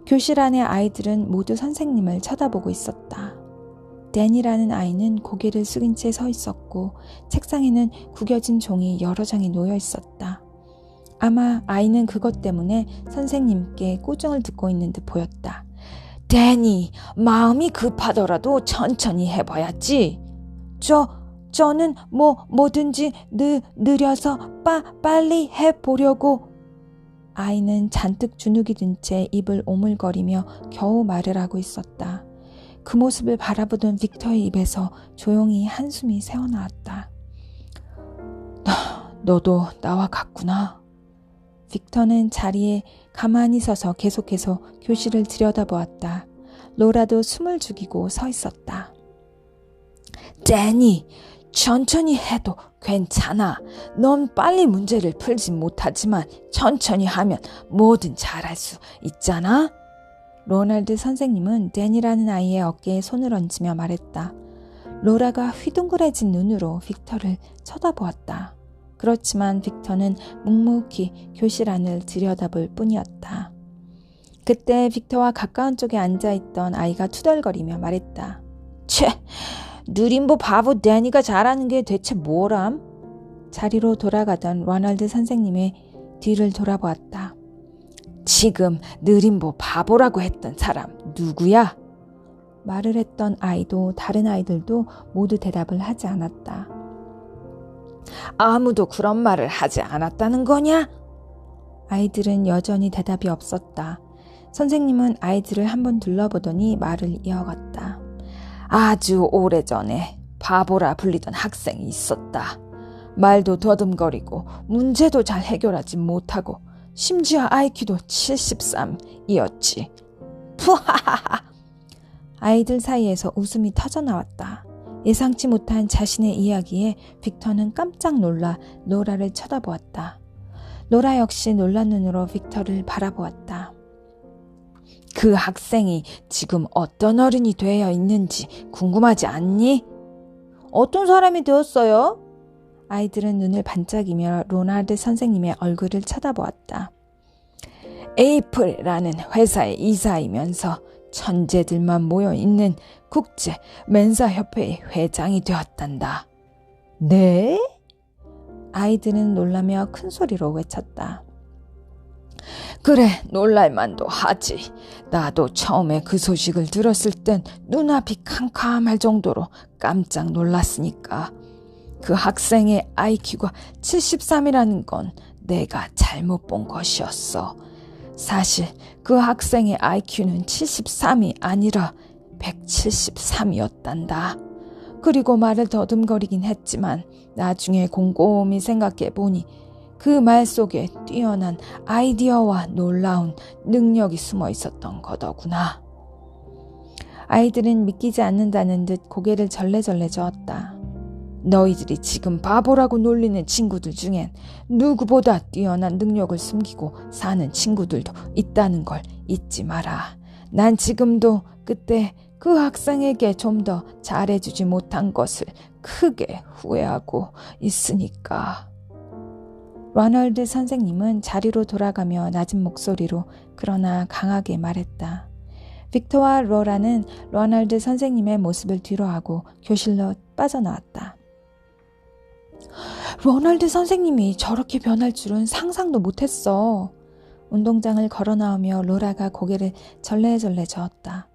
교실 안의 아이들은 모두 선생님을 쳐다보고 있었다. 댄이라는 아이는 고개를 숙인 채 서 있었고 책상에는 구겨진 종이 여러 장이 놓여 있었다. 아마 아이는 그것 때문에 선생님께 꾸중을 듣고 있는 듯 보였다. 데니, 마음이 급하더라도 천천히 해봐야지. 저는 뭐든지 느려서 빨리 해보려고. 아이는 잔뜩 주눅이 든 채 입을 오물거리며 겨우 말을 하고 있었다. 그 모습을 바라보던 빅터의 입에서 조용히 한숨이 새어나왔다. 너도 나와 같구나. 빅터는 자리에 가만히 서서 계속해서 교실을 들여다보았다. 로라도 숨을 죽이고 서 있었다. 데니, 천천히 해도 괜찮아. 넌 빨리 문제를 풀진 못하지만 천천히 하면 뭐든 잘할 수 있잖아. 로널드 선생님은 댄이라는 아이의 어깨에 손을 얹으며 말했다. 로라가 휘둥그레진 눈으로 빅터를 쳐다보았다. 그렇지만 빅터는 묵묵히 교실 안을 들여다볼 뿐이었다. 그때 빅터와 가까운 쪽에 앉아있던 아이가 투덜거리며 말했다. 채, 느림보 바보 데니가 잘하는 게 대체 뭐람? 자리로 돌아가던 로널드 선생님의 뒤를 돌아보았다. 지금 느림보 바보라고 했던 사람 누구야? 말을 했던 아이도 다른 아이들도 모두 대답을 하지 않았다. 아무도 그런 말을 하지 않았다는 거냐? 아이들은 여전히 대답이 없었다. 선생님은 아이들을 한번 둘러보더니 말을 이어갔다. 아주 오래전에 바보라 불리던 학생이 있었다. 말도 더듬거리고 문제도 잘 해결하지 못하고 심지어 IQ도 73이었지. 푸하하하. 아이들 사이에서 웃음이 터져나왔다. 예상치 못한 자신의 이야기에 빅터는 깜짝 놀라 로라를 쳐다보았다. 로라 역시 놀란 눈으로 빅터를 바라보았다. 그 학생이 지금 어떤 어른이 되어 있는지 궁금하지 않니? 어떤 사람이 되었어요? 아이들은 눈을 반짝이며 로날드 선생님의 얼굴을 쳐다보았다. 에이플이라는 회사의 이사이면서 천재들만 모여있는 국제 멘사협회의 회장이 되었단다. 네? 아이들은 놀라며 큰 소리로 외쳤다. 그래, 놀랄만도 하지. 나도 처음에 그 소식을 들었을 땐 눈앞이 캄캄할 정도로 깜짝 놀랐으니까. 그 학생의 IQ가 73이라는 건 내가 잘못 본 것이었어. 사실 그 학생의 IQ는 73이 아니라 173이었단다. 그리고 말을 더듬거리긴 했지만 나중에 곰곰이 생각해 보니 그 말 속에 뛰어난 아이디어와 놀라운 능력이 숨어 있었던 거더구나. 아이들은 믿기지 않는다는 듯 고개를 절레절레 저었다. 너희들이 지금 바보라고 놀리는 친구들 중엔 누구보다 뛰어난 능력을 숨기고 사는 친구들도 있다는 걸 잊지 마라. 난 지금도 그때 그 학생에게 좀 더 잘해주지 못한 것을 크게 후회하고 있으니까. 로널드 선생님은 자리로 돌아가며 낮은 목소리로 그러나 강하게 말했다. 빅터와 로라는 로널드 선생님의 모습을 뒤로하고 교실로 빠져나왔다. 로널드 선생님이 저렇게 변할 줄은 상상도 못했어. 운동장을 걸어 나오며 로라가 고개를 절레절레 저었다.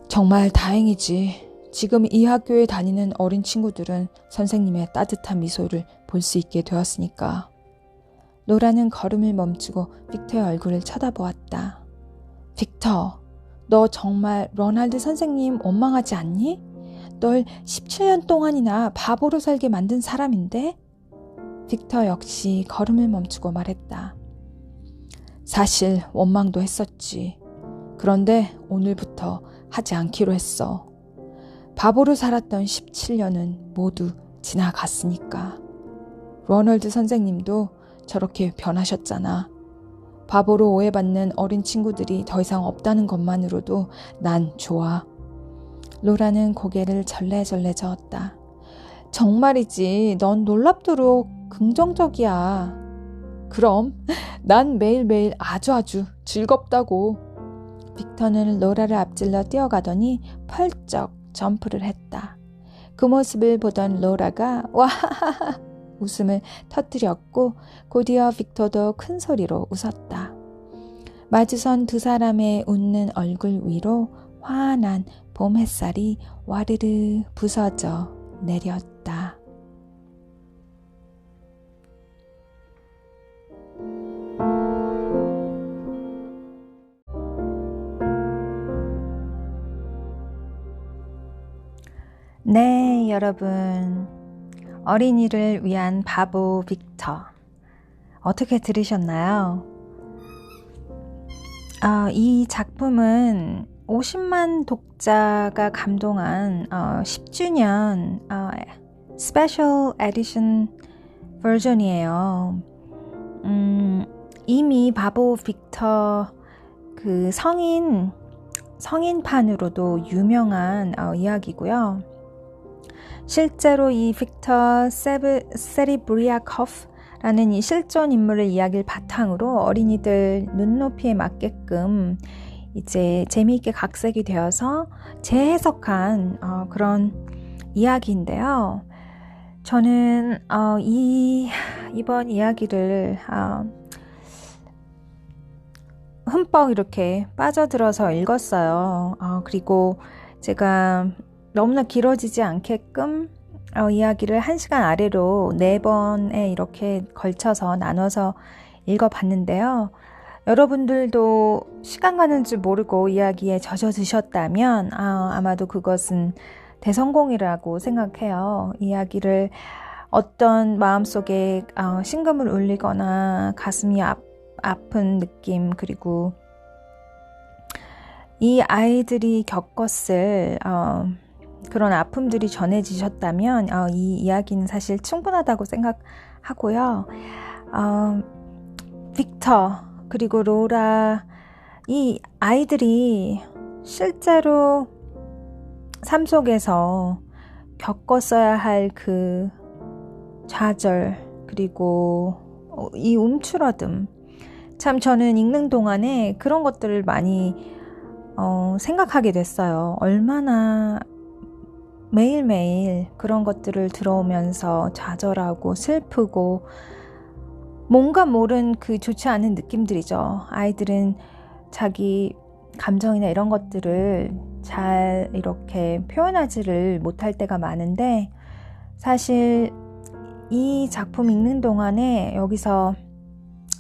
정말 다행이지. 지금 이 학교에 다니는 어린 친구들은 선생님의 따뜻한 미소를 볼 수 있게 되었으니까. 로라는 걸음을 멈추고 빅터의 얼굴을 쳐다보았다. 빅터, 너 정말 로널드 선생님 원망하지 않니? 널 17년 동안이나 바보로 살게 만든 사람인데? 빅터 역시 걸음을 멈추고 말했다. 사실 원망도 했었지. 그런데 오늘부터 하지 않기로 했어. 바보로 살았던 17년은 모두 지나갔으니까. 로널드 선생님도 저렇게 변하셨잖아. 바보로 오해받는 어린 친구들이 더 이상 없다는 것만으로도 난 좋아. 로라는 고개를 절레절레 저었다. 정말이지, 넌 놀랍도록 긍정적이야. 그럼 난 매일매일 아주 즐겁다고. 빅터는 로라를 앞질러 뛰어가더니 펄쩍 점프를 했다. 그 모습을 보던 로라가 와하하하 웃음을 터뜨렸고 곧이어 빅터도 큰 소리로 웃었다. 마주선 두 사람의 웃는 얼굴 위로 환한 봄 햇살이 와르르 부서져 내렸다. 네, 여러분. 어린이를 위한 바보 빅터. 어떻게 들으셨나요? 이 작품은 50만 독자가 감동한 10주년 스페셜 에디션 버전이에요. 이미 바보 빅터 그 성인판으로도 유명한 이야기고요. 실제로 이 빅터 세리브리아코프라는 이 실존 인물의 이야기를 바탕으로 어린이들 눈높이에 맞게끔 이제 재미있게 각색이 되어서 재해석한 그런 이야기인데요. 저는 이번 이야기를 흠뻑 이렇게 빠져들어서 읽었어요. 그리고 제가 너무나 길어지지 않게끔 이야기를 1시간 아래로 4번에 이렇게 걸쳐서 나눠서 읽어봤는데요. 여러분들도 시간 가는 줄 모르고 이야기에 젖어드셨다면 아마도 그것은 대성공이라고 생각해요. 이야기를 어떤 마음속에 심금을 울리거나 가슴이 아픈 느낌, 그리고 이 아이들이 겪었을 그런 아픔들이 전해지셨다면 이 이야기는 사실 충분하다고 생각하고요. 빅터 그리고 로라 이 아이들이 실제로 삶 속에서 겪었어야 할 그 좌절 그리고 이 움츠러듦 참 저는 읽는 동안에 그런 것들을 많이 생각하게 됐어요. 얼마나 매일매일 그런 것들을 들어오면서 좌절하고 슬프고 뭔가 모른 그 좋지 않은 느낌들이죠. 아이들은 자기 감정이나 이런 것들을 잘 이렇게 표현하지를 못할 때가 많은데 사실 이 작품 읽는 동안에 여기서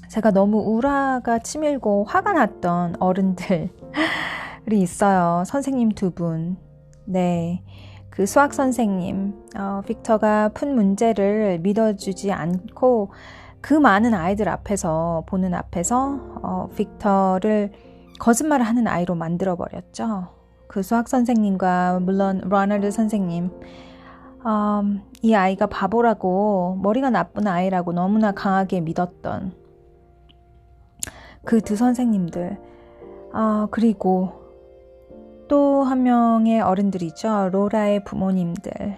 제가 너무 우라가 치밀고 화가 났던 어른들이 있어요. 선생님 두 분. 네. 그 수학 선생님, 빅터가 푼 문제를 믿어주지 않고 그 많은 아이들 앞에서, 보는 앞에서 빅터를 거짓말을 하는 아이로 만들어버렸죠. 그 수학 선생님과 물론 로널드 선생님, 이 아이가 바보라고 머리가 나쁜 아이라고 너무나 강하게 믿었던 그 두 선생님들 그리고 또 한 명의 어른들이죠. 로라의 부모님들.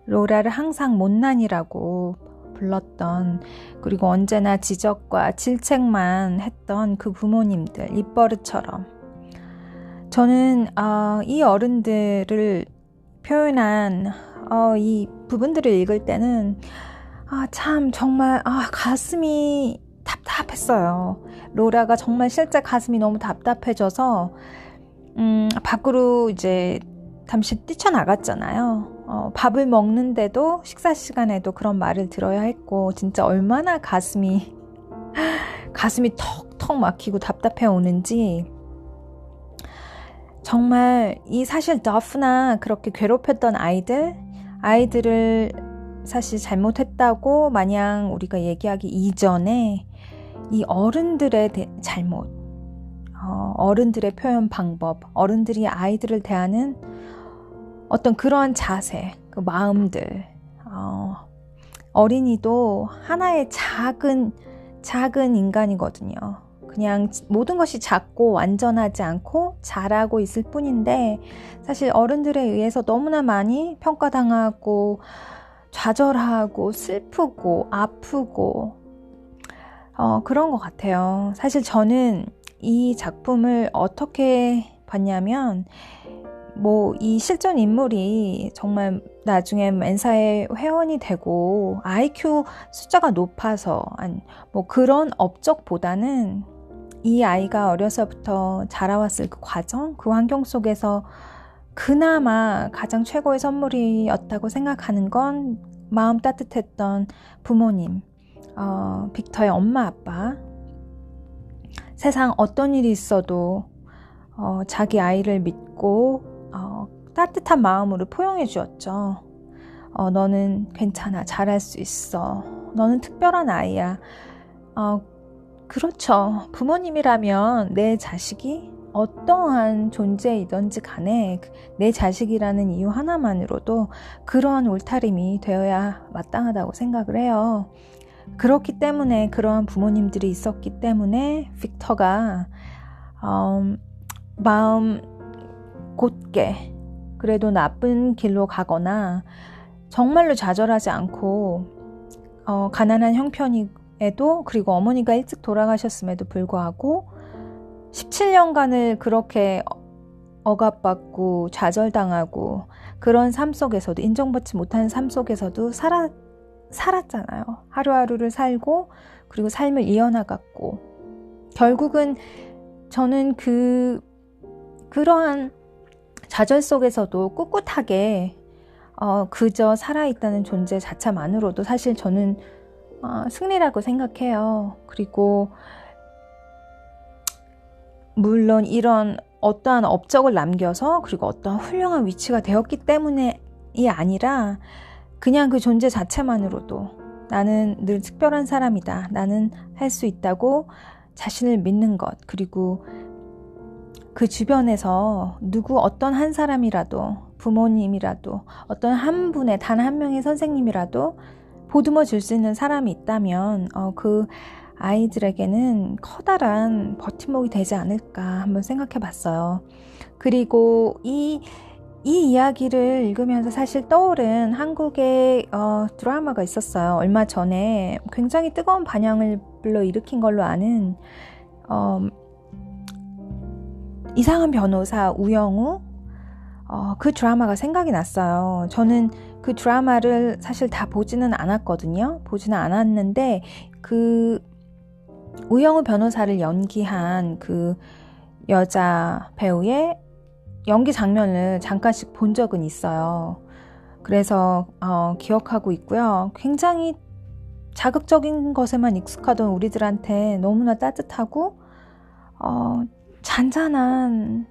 로라를 항상 못난이라고 불렀던 그리고 언제나 지적과 질책만 했던 그 부모님들 입버릇처럼 저는 이 어른들을 표현한 이 부분들을 읽을 때는 참 정말 가슴이 답답했어요. 로라가 정말 실제 가슴이 너무 답답해져서 밖으로 이제 잠시 뛰쳐나갔잖아요. 밥을 먹는데도 식사 시간에도 그런 말을 들어야 했고 진짜 얼마나 가슴이 턱턱 막히고 답답해 오는지 정말 이 사실 더프나 그렇게 괴롭혔던 아이들을 사실 잘못했다고 마냥 우리가 얘기하기 이전에 이 어른들의 잘못 어른들의 표현 방법, 어른들이 아이들을 대하는 어떤 그러한 자세, 그 마음들, 어린이도 하나의 작은 인간이거든요. 그냥 모든 것이 작고 완전하지 않고 잘하고 있을 뿐인데 사실 어른들에 의해서 너무나 많이 평가당하고 좌절하고 슬프고 아프고 그런 것 같아요. 사실 저는 이 작품을 어떻게 봤냐면 이 실존 인물이 정말 나중에 멘사의 회원이 되고 IQ 숫자가 높아서 그런 업적보다는 이 아이가 어려서부터 자라왔을 그 과정, 그 환경 속에서 그나마 가장 최고의 선물이었다고 생각하는 건 마음 따뜻했던 부모님, 빅터의 엄마 아빠. 세상 어떤 일이 있어도 자기 아이를 믿고 따뜻한 마음으로 포용해 주었죠. 너는 괜찮아, 잘할 수 있어. 너는 특별한 아이야. 그렇죠. 부모님이라면 내 자식이 어떠한 존재이든지 간에 내 자식이라는 이유 하나만으로도 그러한 울타림이 되어야 마땅하다고 생각을 해요. 그렇기 때문에 그러한 부모님들이 있었기 때문에 빅터가 마음 곧게 그래도 나쁜 길로 가거나 정말로 좌절하지 않고 가난한 형편에도 그리고 어머니가 일찍 돌아가셨음에도 불구하고 17년간을 그렇게 억압받고 좌절당하고 그런 삶 속에서도 인정받지 못하는 삶 속에서도 살았잖아요. 하루하루를 살고 그리고 삶을 이어나갔고 결국은 저는 그러한 좌절 속에서도 꿋꿋하게 그저 살아있다는 존재 자체만으로도 사실 저는 승리라고 생각해요. 그리고 물론 이런 어떠한 업적을 남겨서 그리고 어떠한 훌륭한 위치가 되었기 때문이 아니라 그냥 그 존재 자체만으로도 나는 늘 특별한 사람이다. 나는 할 수 있다고 자신을 믿는 것. 그리고 그 주변에서 어떤 한 사람이라도 부모님이라도 어떤 한 분의 단 한 명의 선생님이라도 보듬어 줄 수 있는 사람이 있다면 그 아이들에게는 커다란 버팀목이 되지 않을까 한번 생각해 봤어요. 그리고 이 이야기를 읽으면서 사실 떠오른 한국의 드라마가 있었어요. 얼마 전에 굉장히 뜨거운 반향을 불러일으킨 걸로 아는 이상한 변호사 우영우 그 드라마가 생각이 났어요. 저는 그 드라마를 사실 다 보지는 않았거든요. 보지는 않았는데 그 우영우 변호사를 연기한 그 여자 배우의 연기 장면을 잠깐씩 본 적은 있어요. 그래서 기억하고 있고요. 굉장히 자극적인 것에만 익숙하던 우리들한테 너무나 따뜻하고 잔잔한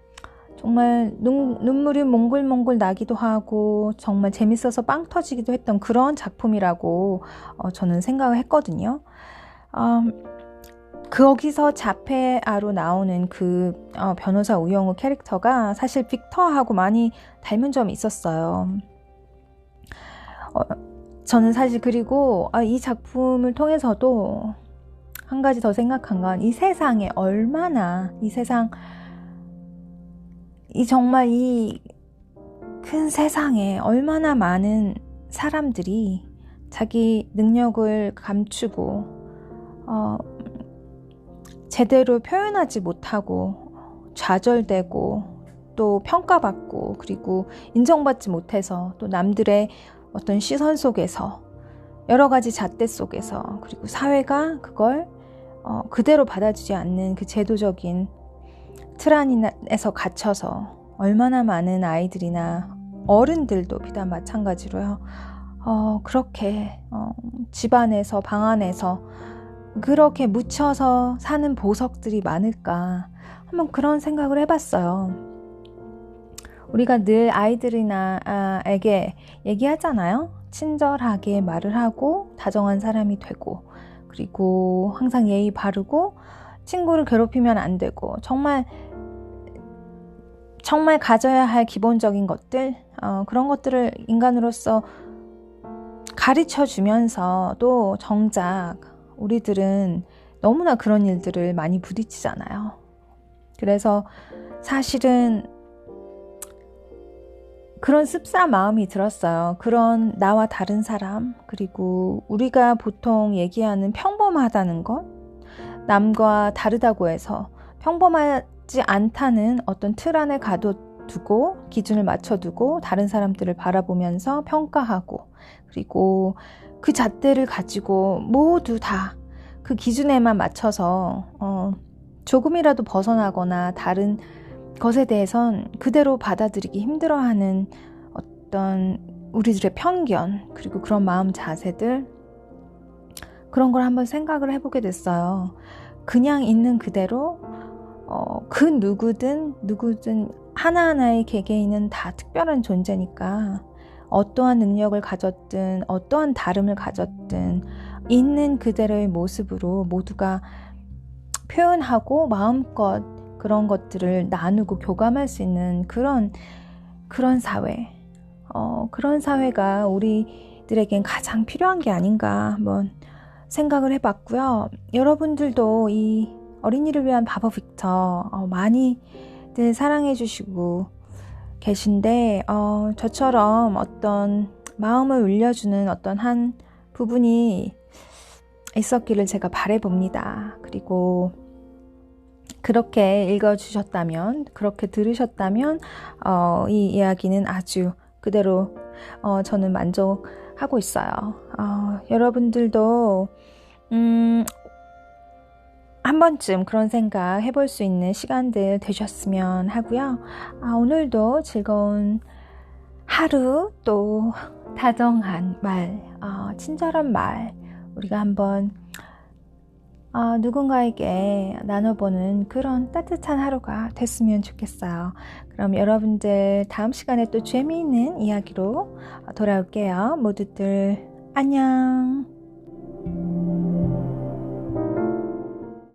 정말 눈물이 몽글몽글 나기도 하고 정말 재밌어서 빵 터지기도 했던 그런 작품이라고 저는 생각을 했거든요. 거기서 자폐아로 나오는 그 변호사 우영우 캐릭터가 사실 빅터하고 많이 닮은 점이 있었어요. 저는 사실 그리고 이 작품을 통해서도 한 가지 더 생각한 건 이 세상에 얼마나 정말 이 큰 세상에 얼마나 많은 사람들이 자기 능력을 감추고 제대로 표현하지 못하고 좌절되고 또 평가받고 그리고 인정받지 못해서 또 남들의 어떤 시선 속에서 여러 가지 잣대 속에서 그리고 사회가 그걸 그대로 받아주지 않는 그 제도적인 틀 안에서 갇혀서 얼마나 많은 아이들이나 어른들도 비단 마찬가지로요. 그렇게 집안에서 방 안에서 그렇게 묻혀서 사는 보석들이 많을까 한번 그런 생각을 해봤어요. 우리가 늘 아이들에게 얘기하잖아요. 친절하게 말을 하고 다정한 사람이 되고 그리고 항상 예의 바르고 친구를 괴롭히면 안 되고 정말 가져야 할 기본적인 것들 그런 것들을 인간으로서 가르쳐 주면서도 정작 우리들은 너무나 그런 일들을 많이 부딪히잖아요. 그래서 사실은 그런 씁쓸한 마음이 들었어요. 그런 나와 다른 사람, 그리고 우리가 보통 얘기하는 평범하다는 것, 남과 다르다고 해서 평범하지 않다는 어떤 틀 안에 가둬두고 기준을 맞춰두고 다른 사람들을 바라보면서 평가하고 그리고 그 잣대를 가지고 모두 다 그 기준에만 맞춰서 조금이라도 벗어나거나 다른 것에 대해선 그대로 받아들이기 힘들어하는 어떤 우리들의 편견 그리고 그런 마음 자세들 그런 걸 한번 생각을 해보게 됐어요. 그냥 있는 그대로 그 누구든 하나하나의 개개인은 다 특별한 존재니까 어떠한 능력을 가졌든 어떠한 다름을 가졌든 있는 그대로의 모습으로 모두가 표현하고 마음껏 그런 것들을 나누고 교감할 수 있는 그런 사회 그런 사회가 우리들에겐 가장 필요한 게 아닌가 한번 생각을 해봤고요. 여러분들도 이 어린이를 위한 바보 빅터 많이들 사랑해 주시고 계신데 저처럼 어떤 마음을 울려주는 어떤 한 부분이 있었기를 제가 바라봅니다. 그리고 그렇게 읽어주셨다면 그렇게 들으셨다면 이 이야기는 아주 그대로 저는 만족하고 있어요. 여러분들도 한 번쯤 그런 생각 해볼 수 있는 시간들 되셨으면 하고요. 오늘도 즐거운 하루 또 다정한 말, 친절한 말 우리가 한번 누군가에게 나눠보는 그런 따뜻한 하루가 됐으면 좋겠어요. 그럼 여러분들 다음 시간에 또 재미있는 이야기로 돌아올게요. 모두들 안녕.